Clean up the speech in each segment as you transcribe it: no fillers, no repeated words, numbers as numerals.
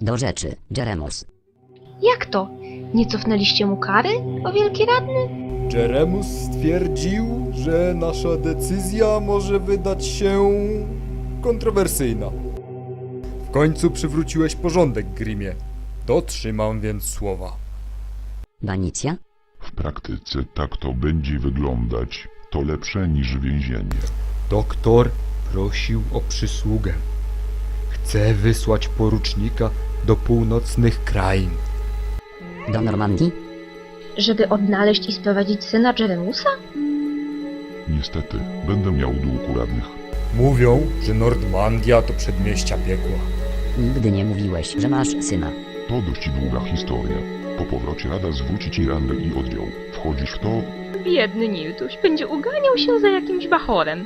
Do rzeczy, Jeremus. Jak to? Nie cofnęliście mu kary, o wielki radny? Jeremus stwierdził, że nasza decyzja może wydać się kontrowersyjna. W końcu przywróciłeś porządek, Grimie. Dotrzymam więc słowa. Banicja? W praktyce tak to będzie wyglądać. To lepsze niż więzienie. Doktor prosił o przysługę. Chce wysłać porucznika do północnych krain. Do Normandii? Żeby odnaleźć i sprowadzić syna Jeremusa? Niestety, będę miał dług radnych. Mówią, że Nordmandia to przedmieścia piekła. Nigdy nie mówiłeś, że masz syna. To dość długa historia. Po powrocie rada zwróci ci rangę i oddział. Wchodzisz w to? Biedny Niltuś będzie uganiał się za jakimś bachorem.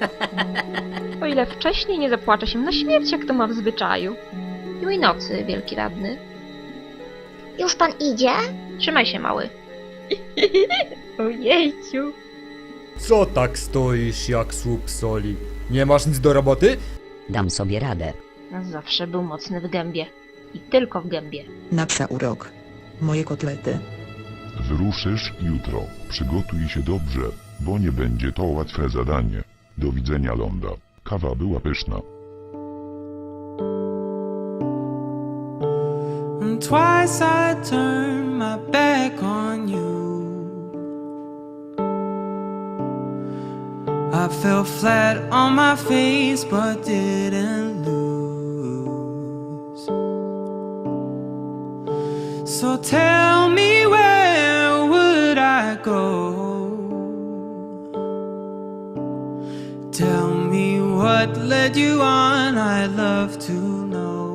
O ile wcześniej nie zapłacze się na śmierć, jak to ma w zwyczaju. Miłej nocy, wielki radny. Już pan idzie? Trzymaj się, mały. Ojejciu. Co tak stoisz jak słup soli? Nie masz nic do roboty? Dam sobie radę. Zawsze był mocny w gębie. I tylko w gębie. Na psa urok. Moje kotlety. Wyruszysz jutro. Przygotuj się dobrze, bo nie będzie to łatwe zadanie. Do widzenia, Londa. Kawa była pyszna. And twice I turned my back on you. I fell flat on my face but didn't lose. So tell me, where would I go? Tell me what led you on, I'd love to know.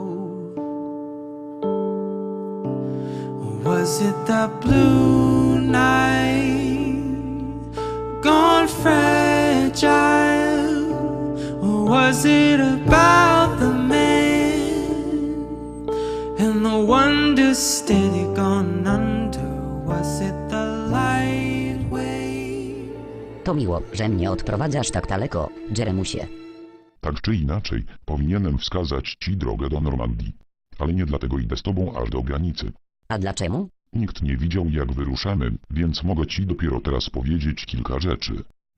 Was it the blue night, gone fragile? Or was it about the man and the wonder steady gone under? Was it the light way? To miło, że mnie odprowadzasz tak daleko, Jeremusie. Tak czy inaczej, powinienem wskazać ci drogę do Normandii. Ale nie dlatego idę z tobą aż do granicy. A dlaczego? Nikt nie widział, jak wyruszamy, więc mogę ci dopiero teraz powiedzieć kilka rzeczy.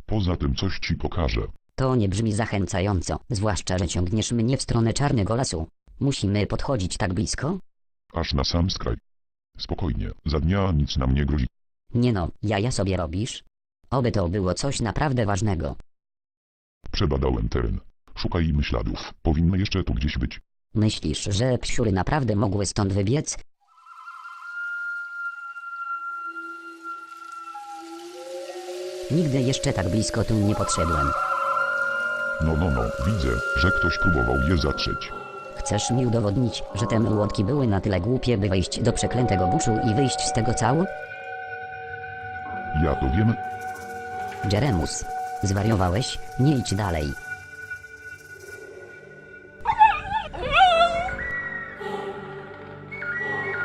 Poza tym coś ci pokażę. To nie brzmi zachęcająco, zwłaszcza, że ciągniesz mnie w stronę czarnego lasu. Musimy podchodzić tak blisko? Aż na sam skraj. Spokojnie, za dnia nic nam nie grozi. Nie no, jaja sobie robisz? Oby to było coś naprawdę ważnego. Przebadałem teren. Szukajmy śladów. Powinny jeszcze tu gdzieś być. Myślisz, że psiury naprawdę mogły stąd wybiec? Nigdy jeszcze tak blisko tu nie podszedłem. No, widzę, że ktoś próbował je zatrzeć. Chcesz mi udowodnić, że te młotki były na tyle głupie, by wejść do przeklętego buszu i wyjść z tego cało? Ja to wiem. Jeremus, zwariowałeś? Nie idź dalej.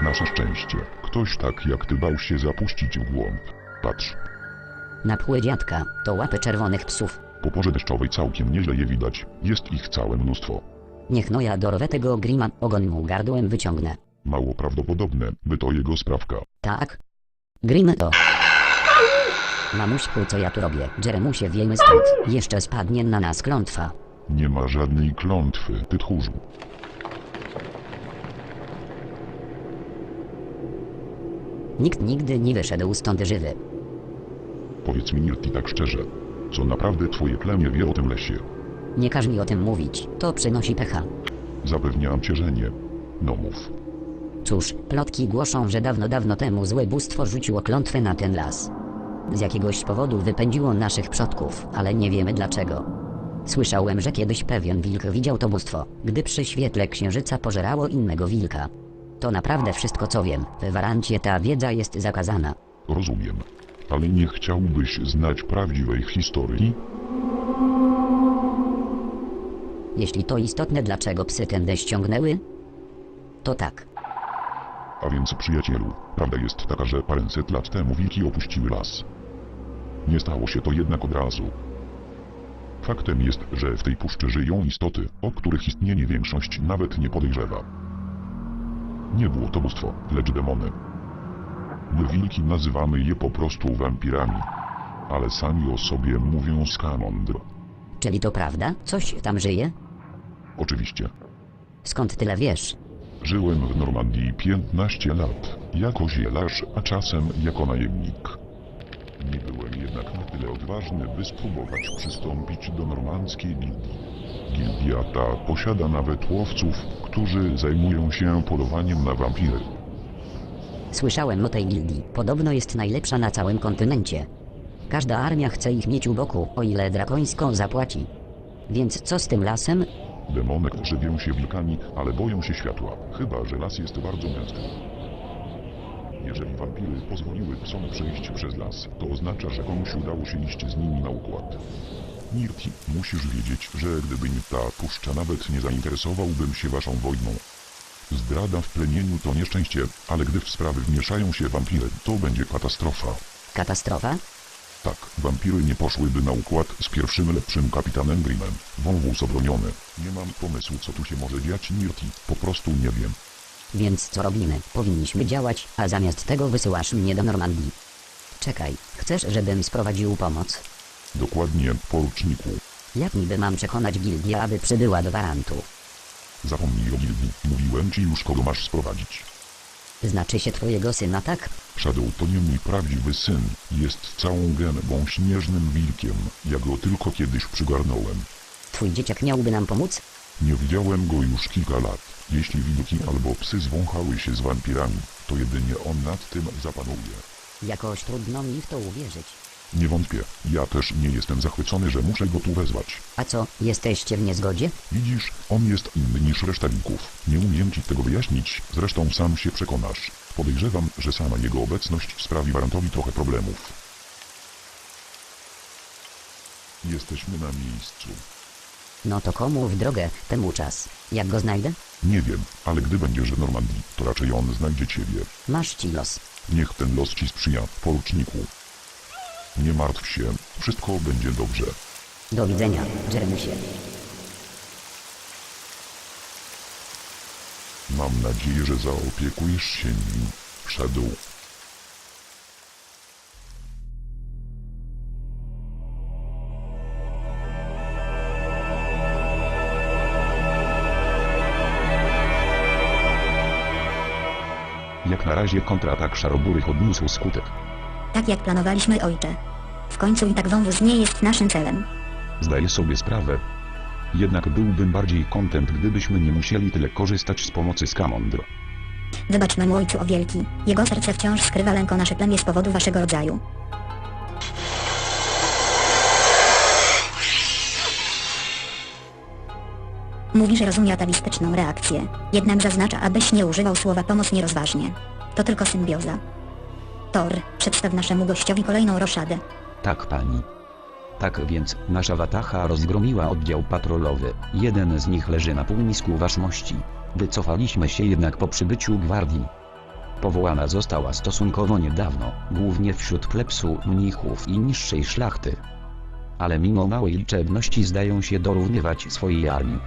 Nasze szczęście. Ktoś tak jak ty bał się zapuścić w głąb. Patrz, Na pły dziadka, to łapy czerwonych psów. po porze deszczowej całkiem nieźle je widać. Jest ich całe mnóstwo. Niech no ja dorwę tego Grima, ogon mu gardłem wyciągnę. Mało prawdopodobne, by to jego sprawka. Tak? Grim to... Mamuśku, co ja tu robię? Jeremusie, wiejmy stąd. Jeszcze spadnie na nas klątwa. Nie ma żadnej klątwy, ty tchórzu. Nikt nigdy nie wyszedł stąd żywy. Powiedz mi, Nirti, tak szczerze. Co naprawdę twoje plemię wie o tym lesie? Nie każ mi o tym mówić, to przynosi pecha. Zapewniam cię, że nie. No mów. Cóż, plotki głoszą, że dawno temu złe bóstwo rzuciło klątwę na ten las. Z jakiegoś powodu wypędziło naszych przodków, ale nie wiemy dlaczego. Słyszałem, że kiedyś pewien wilk widział to bóstwo, gdy przy świetle księżyca pożerało innego wilka. To naprawdę wszystko, co wiem. W Warancie ta wiedza jest zakazana. Rozumiem. Ale nie chciałbyś znać prawdziwej historii? Jeśli to istotne, dlaczego psy tędy ściągnęły? To tak. A więc, przyjacielu, prawda jest taka, że paręset lat temu wilki opuściły las. Nie stało się to jednak od razu. Faktem jest, że w tej puszczy żyją istoty, o których istnienie większość nawet nie podejrzewa. Nie było to bóstwo, lecz demony. My wilki nazywamy je po prostu wampirami. Ale sami o sobie mówią Skamandr. Czyli to prawda? Coś tam żyje? Oczywiście. Skąd tyle wiesz? Żyłem w Normandii 15 lat, jako zielarz, a czasem jako najemnik. Nie byłem jednak na tyle odważny, by spróbować przystąpić do normandzkiej gildii. Gildia ta posiada nawet łowców, którzy zajmują się polowaniem na wampiry. Słyszałem o tej gildii. Podobno jest najlepsza na całym kontynencie. Każda armia chce ich mieć u boku, o ile drakońsko zapłaci. Więc co z tym lasem? Demony żywią się wilkami, ale boją się światła, chyba że las jest bardzo gęsty. Jeżeli wampiry pozwoliły psom przejść przez las, to oznacza, że komuś udało się iść z nimi na układ. Nirti, musisz wiedzieć, że gdyby nie ta puszcza, nawet nie zainteresowałbym się waszą wojną. Zdrada w plemieniu to nieszczęście, ale gdy w sprawy wmieszają się wampiry, to będzie katastrofa. Katastrofa? Tak, wampiry nie poszłyby na układ z pierwszym lepszym kapitanem Grimmem. Wąwóz obroniony. Nie mam pomysłu, co tu się może dziać, Nirti, po prostu nie wiem. Więc co robimy? Powinniśmy działać, a zamiast tego wysyłasz mnie do Normandii. Czekaj, chcesz, żebym sprowadził pomoc? Dokładnie, poruczniku. Jak niby mam przekonać gildię, aby przybyła do Warantu? Zapomnij o gildii, mówiłem ci już, kogo masz sprowadzić. Znaczy się twojego syna, tak? Shadow to nie mój prawdziwy syn, jest całą gębą śnieżnym wilkiem, ja go tylko kiedyś przygarnąłem. Twój dzieciak miałby nam pomóc? Nie widziałem go już kilka lat. Jeśli wilki albo psy zwąchały się z wampirami, to jedynie on nad tym zapanuje. Jakoś trudno mi w to uwierzyć. Nie wątpię, ja też nie jestem zachwycony, że muszę go tu wezwać. A co, jesteście w niezgodzie? Widzisz, on jest inny niż reszta wilków. Nie umiem ci tego wyjaśnić, zresztą sam się przekonasz. Podejrzewam, że sama jego obecność sprawi Warantowi trochę problemów. Jesteśmy na miejscu. No to komu w drogę, temu czas. Jak go znajdę? Nie wiem, ale gdy będziesz w Normandii, to raczej on znajdzie ciebie. Masz ci los. Niech ten los ci sprzyja, poruczniku. Nie martw się, wszystko będzie dobrze. Do widzenia, Jeremusie. Mam nadzieję, że zaopiekujesz się nim, Shadow. Jak na razie kontratak szaroburych odniósł skutek. Tak jak planowaliśmy, ojcze. W końcu i tak wąwóz nie jest naszym celem. Zdaję sobie sprawę. Jednak byłbym bardziej kontent, gdybyśmy nie musieli tyle korzystać z pomocy Skamandr. Wybacz memu ojcu o wielki. Jego serce wciąż skrywa lęk o nasze plemię z powodu waszego rodzaju. Mówi, że rozumie atawistyczną reakcję. Jednak zaznacza, abyś nie używał słowa pomoc nierozważnie. To tylko symbioza. Thor, przedstaw naszemu gościowi kolejną roszadę. Tak, pani. Tak więc, nasza watacha rozgromiła oddział patrolowy. Jeden z nich leży na półmisku waszmości. Wycofaliśmy się jednak po przybyciu gwardii. Powołana została stosunkowo niedawno, głównie wśród plebsu, mnichów i niższej szlachty. Ale mimo małej liczebności zdają się dorównywać swojej armii.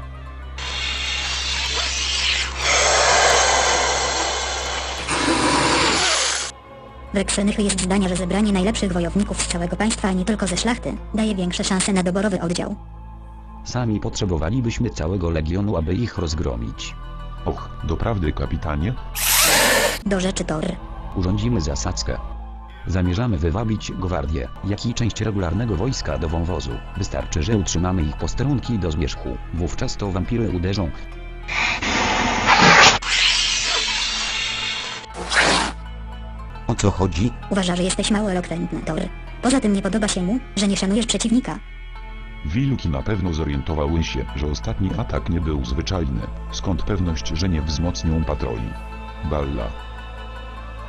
W Reksenychy jest zdania, że zebranie najlepszych wojowników z całego państwa, a nie tylko ze szlachty, daje większe szanse na doborowy oddział. Sami potrzebowalibyśmy całego legionu, aby ich rozgromić. Och, doprawdy, kapitanie? Do rzeczy, Thor. Urządzimy zasadzkę. Zamierzamy wywabić gwardię, jak i część regularnego wojska do wąwozu. Wystarczy, że utrzymamy ich posterunki do zmierzchu. Wówczas to wampiry uderzą. O co chodzi? Uważa, że jesteś mało elokwentny, Thor. Poza tym nie podoba się mu, że nie szanujesz przeciwnika. Wilki na pewno zorientowały się, że ostatni atak nie był zwyczajny. Skąd pewność, że nie wzmocnią patroli? Balla.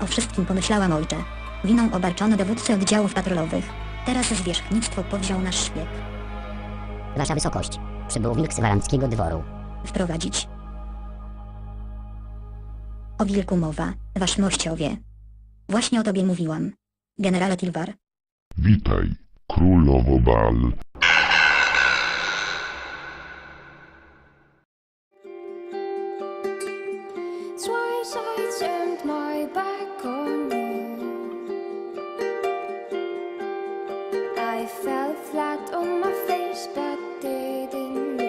O wszystkim pomyślałam, ojcze. Winą obarczono dowódcę oddziałów patrolowych. Teraz zwierzchnictwo powziął nasz szpieg. Wasza wysokość. Przybył wilk z waranckiego dworu. Wprowadzić. O wilku mowa, waszmościowie. Właśnie o tobie mówiłam. Generale Tilvar. Witaj, królowo Bal. Twice Once I turned my back on you, I fell flat on my face but didn't